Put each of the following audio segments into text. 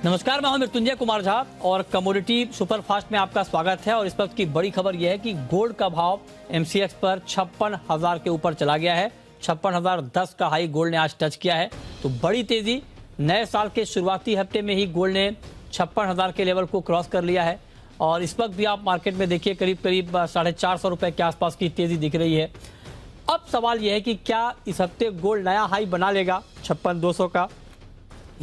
नमस्कार, मैं हूं मृत्युंजय कुमार झा और कमोडिटी सुपरफास्ट में आपका स्वागत है। और इस वक्त की बड़ी खबर यह है कि गोल्ड का भाव एमसीएक्स पर 56,000 के ऊपर चला गया है। 56,010 का हाई गोल्ड ने आज टच किया है। तो बड़ी तेजी, नए साल के शुरुआती हफ्ते में ही गोल्ड ने 56,000 के लेवल को क्रॉस कर लिया है। और इस वक्त भी आप मार्केट में देखिए करीब करीब 450 रुपए के आसपास की तेजी दिख रही है। अब सवाल यह है कि क्या इस हफ्ते गोल्ड नया हाई बना लेगा 56,200 का,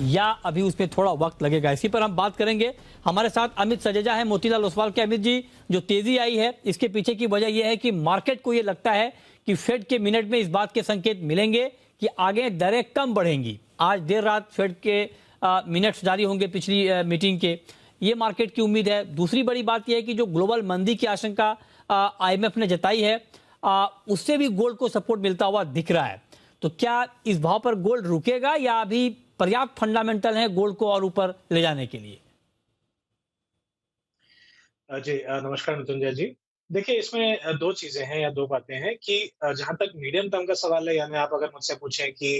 या अभी उसमें थोड़ा वक्त लगेगा। इसी पर हम बात करेंगे। हमारे साथ अमित सजेजा है मोतीलाल ओसवाल के। अमित जी, जो तेजी आई है इसके पीछे की वजह यह है कि मार्केट को यह लगता है कि फेड के मिनट में इस बात के संकेत मिलेंगे कि आगे दरें कम बढ़ेंगी। आज देर रात फेड के मिनट्स जारी होंगे पिछली मीटिंग के, ये मार्केट की उम्मीद है। दूसरी बड़ी बात यह है कि जो ग्लोबल मंदी की आशंका आईएमएफ ने जताई है, उससे भी गोल्ड को सपोर्ट मिलता हुआ दिख रहा है। तो क्या इस भाव पर गोल्ड रुकेगा या अभी पर्याप्त फंडामेंटल है गोल्ड को और ऊपर ले जाने के लिए? जी नमस्कार मृत्युंजय जी। देखिए इसमें 2 चीज़ें हैं या 2 बातें हैं कि जहाँ तक मीडियम टर्म का सवाल है, यानी आप अगर मुझसे पूछें कि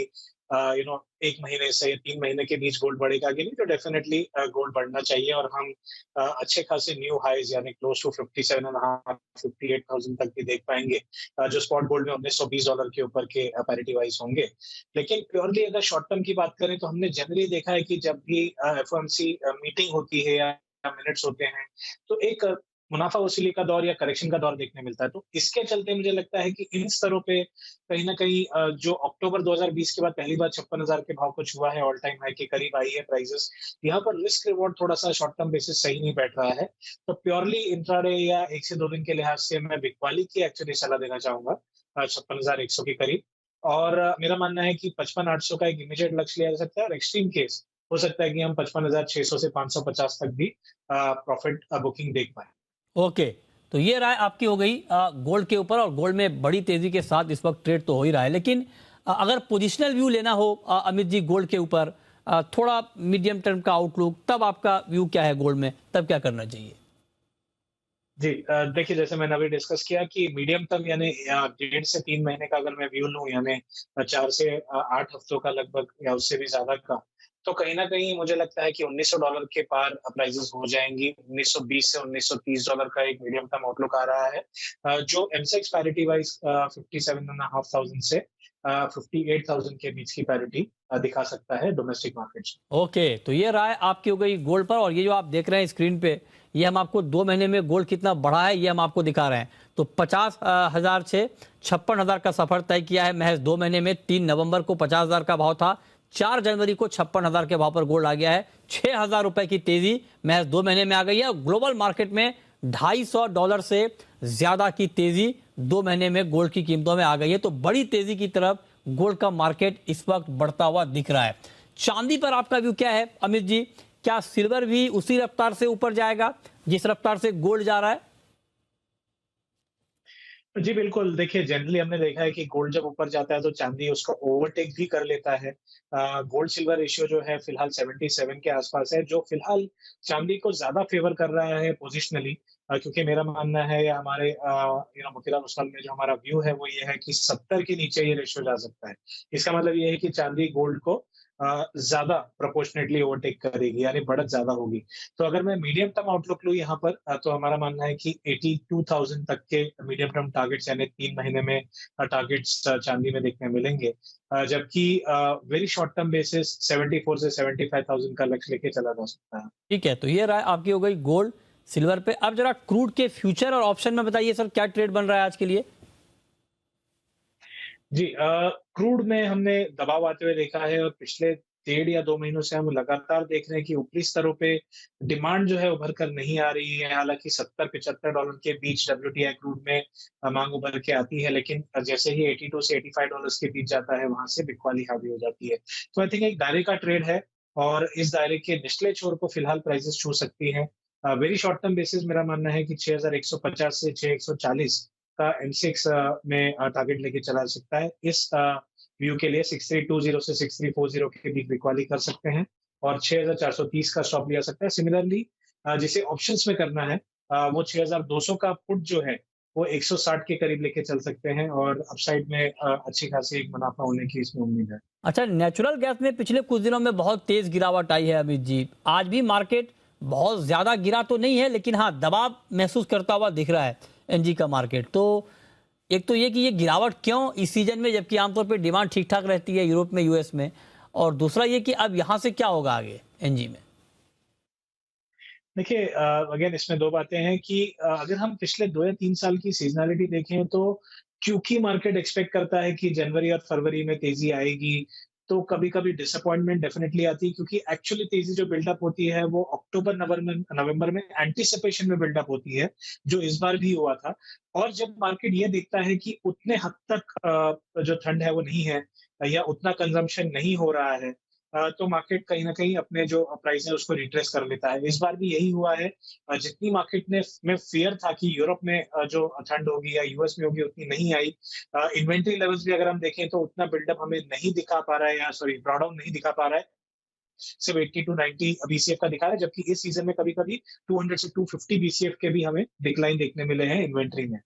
1 महीने से 3 महीने के बीच गोल्ड बढ़ेगा कि नहीं, तो डेफिनिटली गोल्ड बढ़ना चाहिए और हम अच्छे खासे न्यू हाईज़ यानी क्लोज टू 57.5 58,000 तक भी देख पाएँगे, जो स्पॉट गोल्ड में $1920 के ऊपर के पैरिटी वाइज़ होंगे। लेकिन प्योरली अगर शॉर्ट टर्म की बात करें तो हमने जनरली देखा है कि जब भी एफओएमसी मीटिंग होती है या मिनट्स होते हैं, तो एक मुनाफा वसूली का दौर या करेक्शन का दौर देखने मिलता है। तो इसके चलते मुझे लगता है कि इन स्तरों पे कहीं न कहीं जो अक्टूबर 2020 के बाद पहली बार 56,000 के भाव को छुआ है, ऑल टाइम हाई के करीब आई है प्राइसेस। यहाँ पर रिस्क रिवॉर्ड थोड़ा-सा शॉर्ट टर्म बेसिस सही नहीं बैठ रहा है। तो प्योरली इंट्राडे या 1 से 2 दिन के लिहाज से मैं बिकवाली की एक्चुअली सलाह देना चाहूँगा 56,100 के करीब। और मेरा मानना है कि 55,800 का एक इमीडिएट लक्ष्य लिया जा सकता है और एक्सट्रीम केस हो सकता है कि हम 55,600 से 550 तक भी प्रॉफिट बुकिंग देख पाएँ। ओके, तो ये राय आपकी हो गई गोल्ड के ऊपर। और गोल्ड में बड़ी तेजी के साथ इस वक्त ट्रेड तो हो ही रहा है, लेकिन अगर पोजिशनल व्यू लेना हो अमित जी गोल्ड के ऊपर, थोड़ा मीडियम टर्म का आउटलुक, तब आपका व्यू क्या है गोल्ड में, तब क्या करना चाहिए? जी देखिए जैसे मैंने अभी डिस्कस किया कि मीडियम टर्म यानी 1.5 से 3 महीने का अगर मैं व्यू लूँ, यानी 4 से 8 हफ्तों का लगभग या उससे भी ज़्यादा का, तो कहीं न कहीं मुझे लगता है कि $1900 के पार प्राइसेज़ हो जाएँगी। 1920 से $1930 का एक मीडियम टर्म आउटलुक आ रहा है, जो एमसेक्स पैरिटी वाइज़ 57,500 से 58,000 के बीच की पैरिटी दिखा सकता है डोमेस्टिक मार्केट्स में। ओके, तो ये राय आपकी हो गई गोल्ड पर। और ये जो आप देख रहे हैं स्क्रीन पे, ये हम आपको 2 महीने में गोल्ड कितना बढ़ा है ये हम आपको दिखा रहे हैं। तो 50,000 से 56,000 का सफर तय किया है महज 2 महीने में। 3 नवंबर को 50,000 का भाव था, 4 जनवरी को 56,000 के भाव पर गोल्ड आ गया है। 6,000 रुपए की तेजी महज 2 महीने में आ गई है। ग्लोबल मार्केट में $250 से ज्यादा की तेजी 2 महीने में गोल्ड की कीमतों में आ गई है। तो बड़ी तेजी की तरफ गोल्ड का मार्केट इस वक्त बढ़ता हुआ दिख रहा है। चांदी पर आपका व्यू क्या है अमित जी? क्या सिल्वर भी उसी रफ्तार से ऊपर जाएगा जिस रफ्तार से गोल्ड जा रहा है? जी, बिल्कुल। देखिए, जनरली हमने देखा है कि गोल्ड जब ऊपर जाता है, तो चाँदी उसको ओवरटेक भी कर लेता है। गोल्ड सिल्वर रेशियो जो है, फिलहाल 77 के आसपास है, जो फिलहाल चाँदी को ज़्यादा फ़ेवर कर रहा है पोज़िशनली। क्योंकि मेरा मानना है या हमारे मोतीलाल ओसवाल में जो हमारा व्यू है, वो ये है कि 70 के नीचे ये रेशियो जा सकता है। इसका मतलब ये है कि चाँदी गोल्ड को ज़्यादा प्रोपोर्शनेटली ओवरटेक करेगी, यानी बढ़त ज़्यादा होगी। तो अगर मैं मीडियम टर्म आउटलुक लूँ यहाँ पर, तो हमारा मानना है कि 82,000 तक के मीडियम टर्म टारगेट्स यानी 3 महीने में टारगेट्स चांदी में देखने मिलेंगे। जबकि वेरी शॉर्ट टर्म बेसिस 74 से 75,000 का लक्ष्य लेके चला जा सकता है। ठीक है, तो ये राय आपकी हो गई गोल्ड सिल्वर पे। अब जरा क्रूड के फ्यूचर और ऑप्शन में बताइए सर, क्या ट्रेड बन रहा है आज के लिए? जी क्रूड में हमने दबाव आते हुए देखा है और पिछले 1.5 या 2 महीनों से हम लगातार देख रहे हैं कि ऊपरी स्तरों पे डिमांड जो है उभर कर नहीं आ रही है। हालाँकि $70-75 के बीच डब्ल्यूटीआई क्रूड में माँग उभर के आती है, लेकिन जैसे ही 82 से $85 के बीच जाता है, वहाँ से बिकवाली हावी हो जाती है। तो आई थिंक एक दायरे का ट्रेड है और इस दायरे के निचले छोर को फिलहाल प्राइसेज़ छू सकती हैं। वेरी शॉर्ट टर्म बेसिस मेरा मानना है कि 6150 से 6140 का एमसीएक्स में टारगेट लेके चला सकता है। इस व्यू के लिए 6320 से 6340 के बीच बिकवाली कर सकते हैं और 6430 का स्टॉप लिया सकता है। सिमिलरली जिसे ऑप्शंस में करना है, वो 6200 का पुट जो है वो 160 के करीब लेके चल सकते हैं और अपसाइड में अच्छी खासी एक मुनाफा होने की इसमें उम्मीद है। अच्छा, नेचुरल गैस में पिछले कुछ दिनों में बहुत तेज गिरावट आई है अमित जी। आज भी मार्केट बहुत ज्यादा गिरा तो नहीं है, लेकिन हाँ दबाव महसूस करता हुआ दिख रहा है एनजी का मार्केट। तो एक तो ये कि ये गिरावट क्यों इस सीजन में, जबकि आमतौर पे डिमांड ठीक ठाक रहती है यूरोप में, यूएस में, और दूसरा ये कि अब यहाँ से क्या होगा आगे एनजी में। देखिए अगेन इसमें 2 बातें हैं कि अगर हम पिछले 2 या 3 साल की सीज़नैलिटी देखें तो क्योंकि मार्केट एक्सपेक्ट करता है कि जनवरी और फरवरी में तेज़ी आएगी, तो कभी-कभी डिसअपॉइंटमेंट डेफिनिटली आती है क्योंकि एक्चुअली तेज़ी जो बिल्डअप होती है वो अक्टूबर, नवंबर में एंटीसिपेशन में बिल्डअप होती है, जो इस बार भी हुआ था। और जब मार्केट ये देखता है कि उतने हद तक जो ठंड है वो नहीं है या उतना कंजम्पशन नहीं हो रहा है, तो मार्केट कहीं न कहीं अपने जो प्राइस है उसको रिट्रेस कर लेता है। इस बार भी यही हुआ है। जितनी मार्केट में फ़ियर था कि यूरोप में जो ठंड होगी या यूएस में होगी उतनी नहीं आई। इन्वेंटरी लेवल्स भी अगर हम देखें तो उतना बिल्डअप हमें नहीं दिखा पा रहा है या सॉरी ड्रॉडाउन नहीं दिखा पा रहा है। सिर्फ 80 टू 90 बीसीएफ का दिखा रहा है, जबकि इस सीज़न में कभी-कभी 200 से 250 बीसीएफ के भी हमें डिक्लाइन देखने मिले हैं इन्वेंटरी में।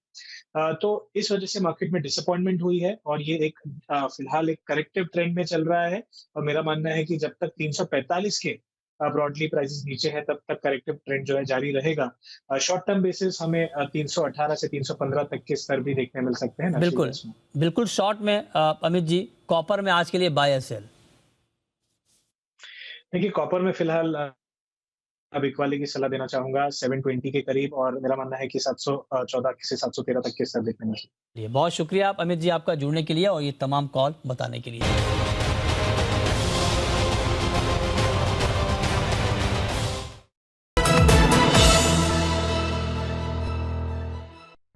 तो इस वजह से मार्केट में डिसअपॉइंटमेंट हुई है और ये एक फिलहाल एक करेक्टिव ट्रेंड में चल रहा है और मेरा मानना है कि जब तक 345 के ब्रॉडली प्राइसेस नीचे है तब तक करेक्टिव ट्रेंड जो है जारी रहेगा। शॉर्ट टर्म बेसिस हमें 318 से 315 तक के स्तर भी देखने मिल सकते हैं नेचुरल बिल्कुल, गैस में। बिल्कुल शॉर्ट में अमित जी, कॉपर में आज के लिए बाय या सेल? देखिए कॉपर में फिलहाल अब इक्वाली की सलाह देना चाहूँगा 720 के करीब और मेरा मानना है कि 714 से 713 तक के स्तर देखने मिल सकते हैं। बहुत शुक्रिया आप अमित जी, आपका जुड़ने के लिए और ये तमाम कॉल बताने के लिए।